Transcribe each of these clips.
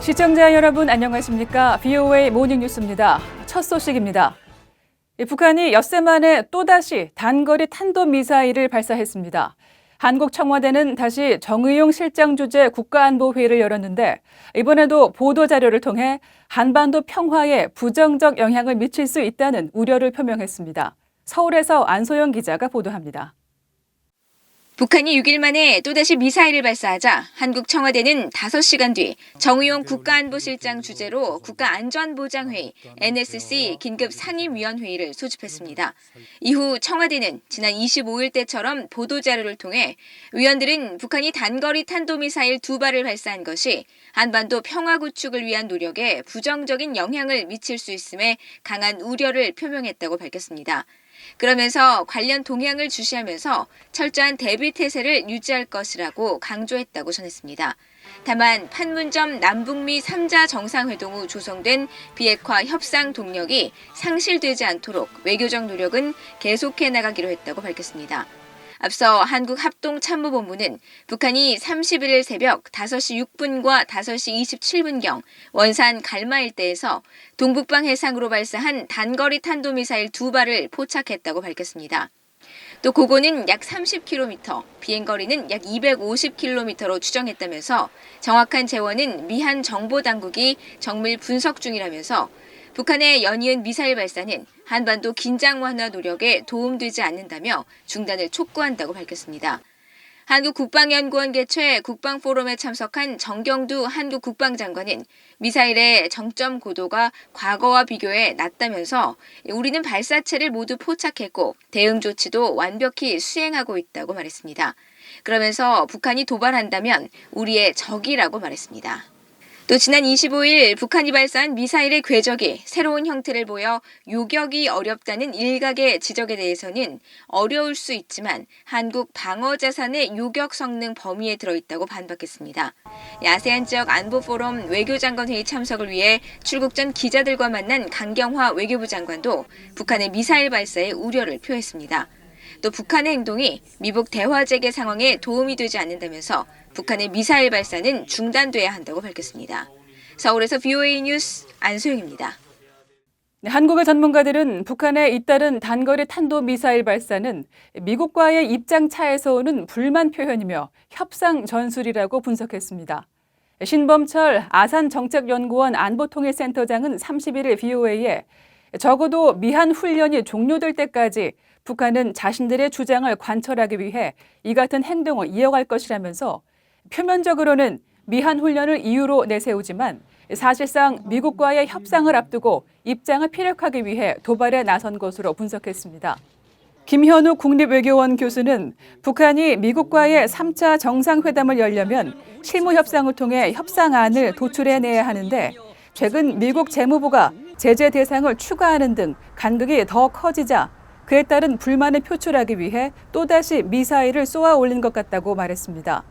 시청자 여러분 안녕하십니까? VOA 모닝뉴스입니다. 첫 소식입니다. 북한이 엿새 만에 또다시 단거리 탄도미사일을 발사했습니다. 한국 청와대는 다시 정의용 실장 주재 국가안보회의를 열었는데 이번에도 보도자료를 통해 한반도 평화에 부정적 영향을 미칠 수 있다는 우려를 표명했습니다. 서울에서 안소영 기자가 보도합니다. 북한이 6일 만에 또다시 미사일을 발사하자 한국 청와대는 5시간 뒤 정의용 국가안보실장 주재로 국가안전보장회의 NSC 긴급 상임위원회의를 소집했습니다. 이후 청와대는 지난 25일 때처럼 보도자료를 통해 위원들은 북한이 단거리 탄도미사일 2발을 발사한 것이 한반도 평화 구축을 위한 노력에 부정적인 영향을 미칠 수 있음에 강한 우려를 표명했다고 밝혔습니다. 그러면서 관련 동향을 주시하면서 철저한 대비 태세를 유지할 것이라고 강조했다고 전했습니다. 다만 판문점 남북미 3자 정상회동 후 조성된 비핵화 협상 동력이 상실되지 않도록 외교적 노력은 계속해 나가기로 했다고 밝혔습니다. 앞서 한국합동참모본부는 북한이 31일 새벽 5시 6분과 5시 27분경 원산 갈마 일대에서 동북방 해상으로 발사한 단거리 탄도미사일 2발을 포착했다고 밝혔습니다. 또 고고는 약 30km, 비행거리는 약 250km로 추정했다면서 정확한 재원은 미한 정보당국이 정밀 분석 중이라면서 북한의 연이은 미사일 발사는 한반도 긴장 완화 노력에 도움되지 않는다며 중단을 촉구한다고 밝혔습니다. 한국국방연구원 개최 국방포럼에 참석한 정경두 한국국방장관은 미사일의 정점 고도가 과거와 비교해 낮다면서 우리는 발사체를 모두 포착했고 대응 조치도 완벽히 수행하고 있다고 말했습니다. 그러면서 북한이 도발한다면 우리의 적이라고 말했습니다. 또 지난 25일 북한이 발사한 미사일의 궤적이 새로운 형태를 보여 요격이 어렵다는 일각의 지적에 대해서는 어려울 수 있지만 한국 방어자산의 요격 성능 범위에 들어있다고 반박했습니다. 아세안 지역 안보포럼 외교장관회의 참석을 위해 출국 전 기자들과 만난 강경화 외교부 장관도 북한의 미사일 발사에 우려를 표했습니다. 또 북한의 행동이 미북 대화 재개 상황에 도움이 되지 않는다면서 북한의 미사일 발사는 중단돼야 한다고 밝혔습니다. 서울에서 VOA 뉴스 안소영입니다. 한국의 전문가들은 북한의 잇따른 단거리 탄도미사일 발사는 미국과의 입장 차에서 오는 불만 표현이며 협상 전술이라고 분석했습니다. 신범철 아산정책연구원 안보통일센터장은 31일 VOA에 적어도 미한 훈련이 종료될 때까지 북한은 자신들의 주장을 관철하기 위해 이 같은 행동을 이어갈 것이라면서 표면적으로는 미한 훈련을 이유로 내세우지만 사실상 미국과의 협상을 앞두고 입장을 피력하기 위해 도발에 나선 것으로 분석했습니다. 김현우 국립외교원 교수는 북한이 미국과의 3차 정상회담을 열려면 실무 협상을 통해 협상안을 도출해내야 하는데 최근 미국 재무부가 제재 대상을 추가하는 등 간극이 더 커지자 그에 따른 불만을 표출하기 위해 또다시 미사일을 쏘아 올린 것 같다고 말했습니다.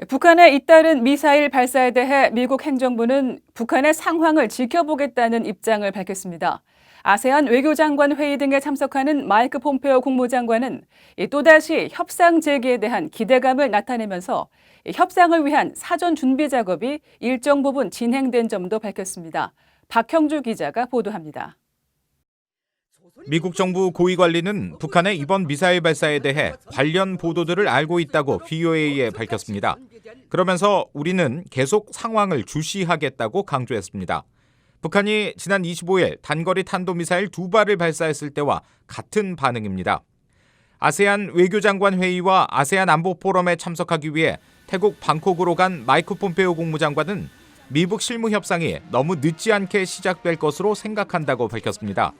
북한의 잇따른 미사일 발사에 대해 미국 행정부는 북한의 상황을 지켜보겠다는 입장을 밝혔습니다. 아세안 외교장관 회의 등에 참석하는 마이크 폼페오 국무장관은 또다시 협상 재개에 대한 기대감을 나타내면서 협상을 위한 사전 준비 작업이 일정 부분 진행된 점도 밝혔습니다. 박형주 기자가 보도합니다. 미국 정부 고위 관리는 북한의 이번 미사일 발사에 대해 관련 보도들을 알고 있다고 VOA에 밝혔습니다. 그러면서 우리는 계속 상황을 주시하겠다고 강조했습니다. 북한이 지난 25일 단거리 탄도미사일 2발을 발사했을 때와 같은 반응입니다. 아세안 외교장관 회의와 아세안 안보포럼에 참석하기 위해 태국 방콕으로 간 마이크 폼페오 국무장관은 미북 실무 협상이 너무 늦지 않게 시작될 것으로 생각한다고 밝혔습니다.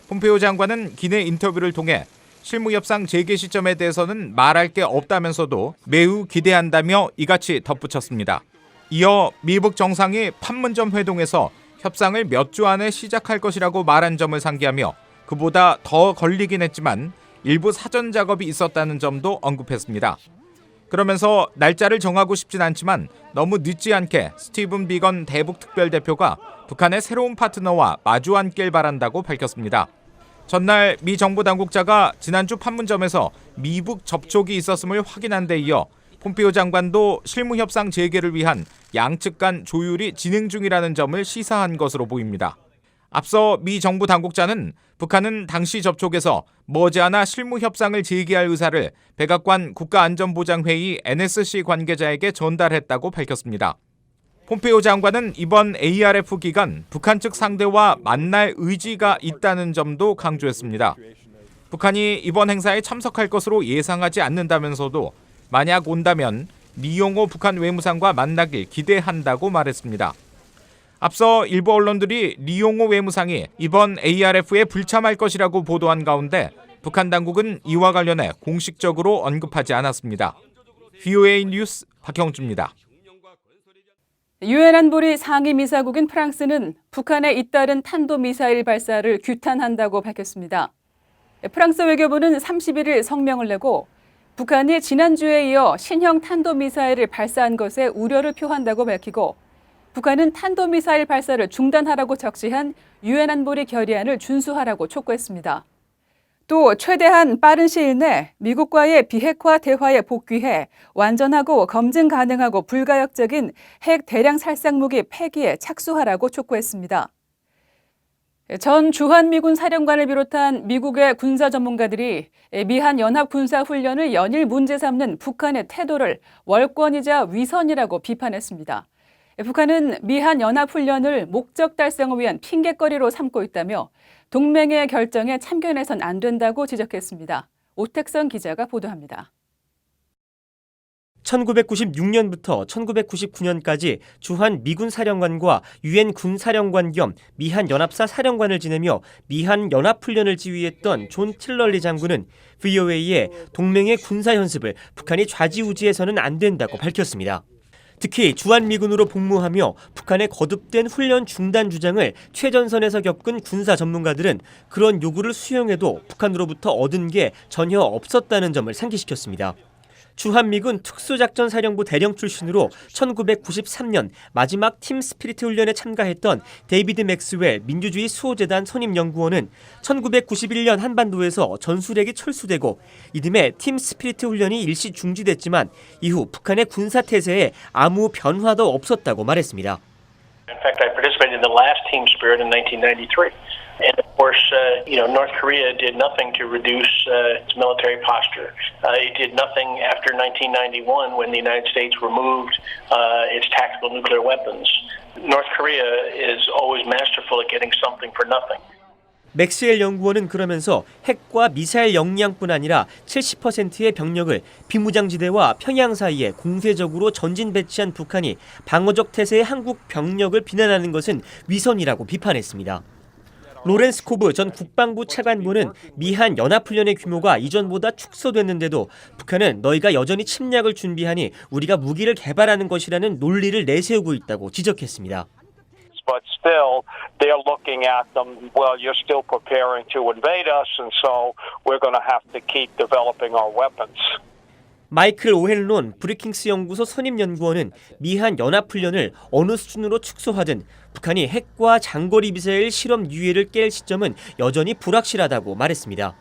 폼페오 장관은 기내 인터뷰를 통해 실무협상 재개 시점에 대해서는 말할 게 없다면서도 매우 기대한다며 이같이 덧붙였습니다. 이어 미북 정상이 판문점 회동에서 협상을 몇 주 안에 시작할 것이라고 말한 점을 상기하며 그보다 더 걸리긴 했지만 일부 사전 작업이 있었다는 점도 언급했습니다. 그러면서 날짜를 정하고 싶진 않지만 너무 늦지 않게 스티븐 비건 대북 특별대표가 북한의 새로운 파트너와 마주 앉길 바란다고 밝혔습니다. 전날 미 정부 당국자가 지난주 판문점에서 미북 접촉이 있었음을 확인한 데 이어 폼페이오 장관도 실무 협상 재개를 위한 양측 간 조율이 진행 중이라는 점을 시사한 것으로 보입니다. 앞서 미 정부 당국자는 북한은 당시 접촉에서 머지않아 실무 협상을 재개할 의사를 백악관 국가안전보장회의 NSC 관계자에게 전달했다고 밝혔습니다. 폼페이오 장관은 이번 ARF 기간 북한 측 상대와 만날 의지가 있다는 점도 강조했습니다. 북한이 이번 행사에 참석할 것으로 예상하지 않는다면서도 만약 온다면 리용호 북한 외무상과 만나길 기대한다고 말했습니다. 앞서 일부 언론들이 리용호 외무상이 이번 ARF에 불참할 것이라고 보도한 가운데 북한 당국은 이와 관련해 공식적으로 언급하지 않았습니다. VOA 뉴스 박형주입니다. 유엔 안보리 상임이사국인 프랑스는 북한의 잇따른 탄도미사일 발사를 규탄한다고 밝혔습니다. 프랑스 외교부는 31일 성명을 내고 북한이 지난주에 이어 신형 탄도미사일을 발사한 것에 우려를 표한다고 밝히고 북한은 탄도미사일 발사를 중단하라고 적시한 유엔 안보리 결의안을 준수하라고 촉구했습니다. 또 최대한 빠른 시일 내 미국과의 비핵화 대화에 복귀해 완전하고 검증 가능하고 불가역적인 핵 대량 살상 무기 폐기에 착수하라고 촉구했습니다. 전 주한미군 사령관을 비롯한 미국의 군사 전문가들이 미한 연합군사훈련을 연일 문제 삼는 북한의 태도를 월권이자 위선이라고 비판했습니다. 북한은 미한 연합훈련을 목적 달성을 위한 핑계거리로 삼고 있다며 동맹의 결정에 참견해선 안 된다고 지적했습니다. 오택선 기자가 보도합니다. 1996년부터 1999년까지 주한 미군 사령관과 유엔 군사령관 겸 미한 연합사 사령관을 지내며 미한 연합훈련을 지휘했던 존 틸럴리 장군은 VOA에 동맹의 군사연습을 북한이 좌지우지해서는 안 된다고 밝혔습니다. 특히 주한미군으로 복무하며 북한의 거듭된 훈련 중단 주장을 최전선에서 겪은 군사 전문가들은 그런 요구를 수용해도 북한으로부터 얻은 게 전혀 없었다는 점을 상기시켰습니다. 주한미군 특수작전사령부 대령 출신으로 1993년 마지막 팀 스피리트 훈련에 참가했던 데이비드 맥스웰 민주주의 수호재단 선임연구원은 1991년 한반도에서 전술핵이 철수되고 이듬해 팀 스피리트 훈련이 일시 중지됐지만 이후 북한의 군사태세에 아무 변화도 없었다고 말했습니다. In fact, I participated in the last Team Spirit in 1993. And of course, North Korea did nothing to reduce its military posture. It did nothing after 1991 when the United States removed its tactical nuclear weapons. North Korea is always masterful at getting something for nothing. 맥스웰 연구원은 그러면서 핵과 미사일 역량뿐 아니라 70%의 병력을 비무장지대와 평양 사이에 공세적으로 전진 배치한 북한이 방어적 태세의 한국 병력을 비난하는 것은 위선이라고 비판했습니다. 로렌스 코브 전 국방부 차관보는 미한 연합훈련의 규모가 이전보다 축소됐는데도 북한은 너희가 여전히 침략을 준비하니 우리가 무기를 개발하는 것이라는 논리를 내세우고 있다고 지적했습니다. But still, they're looking at them, well, you're still preparing to invade us, and so we're going to have to keep developing our weapons. 마이클 오헬론 브리킹스 연구소 선임연구원은 미한 연합훈련을 어느 수준으로 축소하든 북한이 핵과 장거리 미사일 실험 유예를 깰 시점은 여전히 불확실하다고 말했습니다.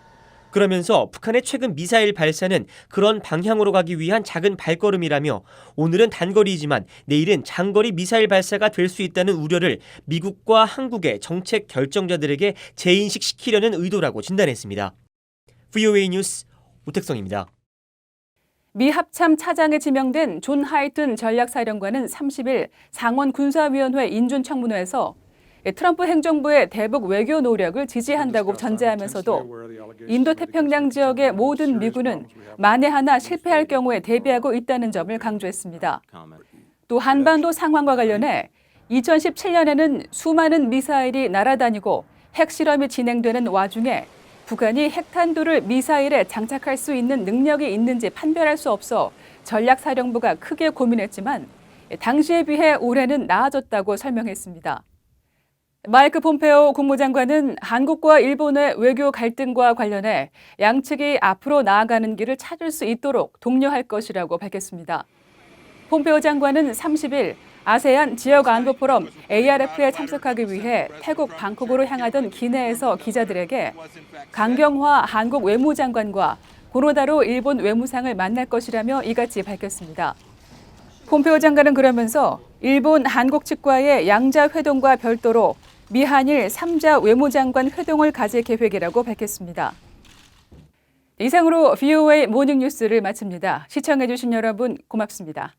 그러면서 북한의 최근 미사일 발사는 그런 방향으로 가기 위한 작은 발걸음이라며 오늘은 단거리이지만 내일은 장거리 미사일 발사가 될 수 있다는 우려를 미국과 한국의 정책 결정자들에게 재인식시키려는 의도라고 진단했습니다. VOA 뉴스 오택성입니다. 미 합참 차장에 지명된 존 하이튼 전략사령관은 30일 상원 군사위원회 인준청문회에서 트럼프 행정부의 대북 외교 노력을 지지한다고 전제하면서도 인도태평양 지역의 모든 미군은 만에 하나 실패할 경우에 대비하고 있다는 점을 강조했습니다. 또 한반도 상황과 관련해 2017년에는 수많은 미사일이 날아다니고 핵실험이 진행되는 와중에 북한이 핵탄두를 미사일에 장착할 수 있는 능력이 있는지 판별할 수 없어 전략사령부가 크게 고민했지만 당시에 비해 올해는 나아졌다고 설명했습니다. 마이크 폼페오 국무장관은 한국과 일본의 외교 갈등과 관련해 양측이 앞으로 나아가는 길을 찾을 수 있도록 독려할 것이라고 밝혔습니다. 폼페오 장관은 30일 아세안 지역안보포럼 ARF에 참석하기 위해 태국 방콕으로 향하던 기내에서 기자들에게 강경화 한국 외무장관과 고노다로 일본 외무상을 만날 것이라며 이같이 밝혔습니다. 폼페오 장관은 그러면서 일본, 한국 측과의 양자 회동과 별도로 미한일 3자 외무장관 회동을 가질 계획이라고 밝혔습니다. 이상으로 VOA 모닝뉴스를 마칩니다. 시청해주신 여러분 고맙습니다.